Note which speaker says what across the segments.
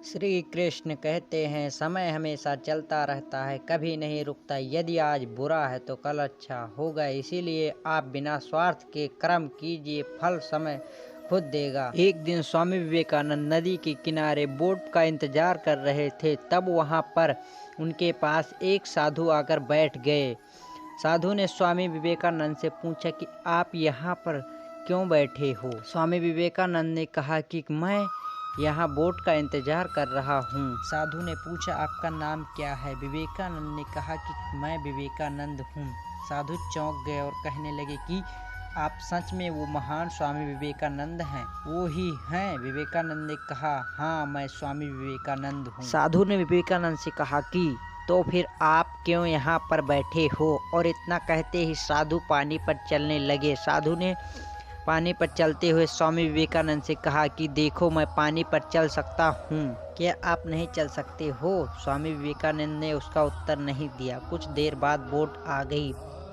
Speaker 1: श्री कृष्ण कहते हैं, समय हमेशा चलता रहता है, कभी नहीं रुकता। यदि आज बुरा है तो कल अच्छा होगा। इसीलिए आप बिना स्वार्थ के कर्म कीजिए, फल समय खुद देगा। एक दिन स्वामी विवेकानंद नदी के किनारे बोट का इंतजार कर रहे थे। तब वहां पर उनके पास एक साधु आकर बैठ गए। साधु ने स्वामी विवेकानंद से पूछा कि आप यहाँ पर क्यों बैठे हो? स्वामी विवेकानंद ने कहा कि मैं यहाँ बोट का इंतजार कर रहा हूँ। साधु ने पूछा, आपका नाम क्या है? विवेकानंद ने कहा कि मैं विवेकानंद हूँ। साधु चौंक गए और कहने लगे कि आप सच में वो महान स्वामी विवेकानंद हैं? वो ही हैं? विवेकानंद ने कहा, हाँ, मैं स्वामी विवेकानंद हूँ। साधु ने विवेकानंद से कहा कि तो फिर आप क्यों यहाँ पर बैठे हो? और इतना कहते ही साधु पानी पर चलने लगे। साधु ने पानी पर चलते हुए स्वामी विवेकानंद से कहा कि देखो, मैं पानी पर चल सकता हूँ, क्या आप नहीं चल सकते हो? स्वामी विवेकानंद ने उसका उत्तर नहीं दिया। कुछ देर बाद बोट आ गई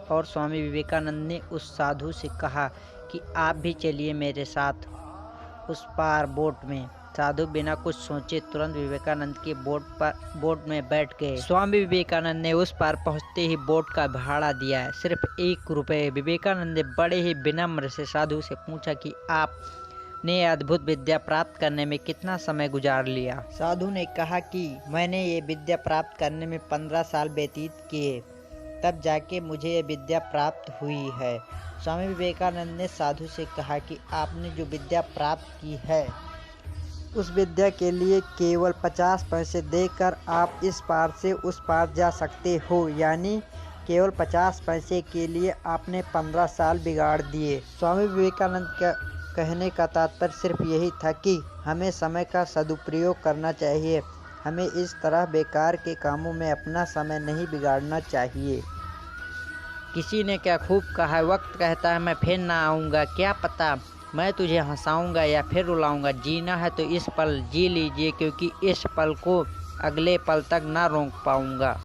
Speaker 1: और स्वामी विवेकानंद ने उस साधु से कहा कि आप भी चलिए मेरे साथ उस पार बोट में। साधु बिना कुछ सोचे तुरंत विवेकानंद के बोट में बैठ गए। स्वामी विवेकानंद ने उस पार पहुंचते ही बोट का भाड़ा दिया, सिर्फ 1 रुपये। विवेकानंद ने बड़े ही विनम्र से साधु से पूछा कि आपने अद्भुत विद्या प्राप्त करने में कितना समय गुजार लिया? साधु ने कहा कि मैंने ये विद्या प्राप्त करने में 15 साल व्यतीत किए, तब जाके मुझे ये विद्या प्राप्त हुई है। स्वामी विवेकानंद ने साधु से कहा कि आपने जो विद्या प्राप्त की है, उस विद्या के लिए केवल 50 पैसे देकर आप इस पार से उस पार जा सकते हो। यानी केवल 50 पैसे के लिए आपने 15 साल बिगाड़ दिए। स्वामी विवेकानंद का कहने का तात्पर्य सिर्फ यही था कि हमें समय का सदुपयोग करना चाहिए। हमें इस तरह बेकार के कामों में अपना समय नहीं बिगाड़ना चाहिए। किसी ने क्या खूब कहा है, वक्त कहता है मैं फिर ना आऊँगा। क्या पता मैं तुझे हंसाऊंगा या फिर रुलाऊंगा। जीना है तो इस पल जी लीजिए, क्योंकि इस पल को अगले पल तक ना रोक पाऊंगा।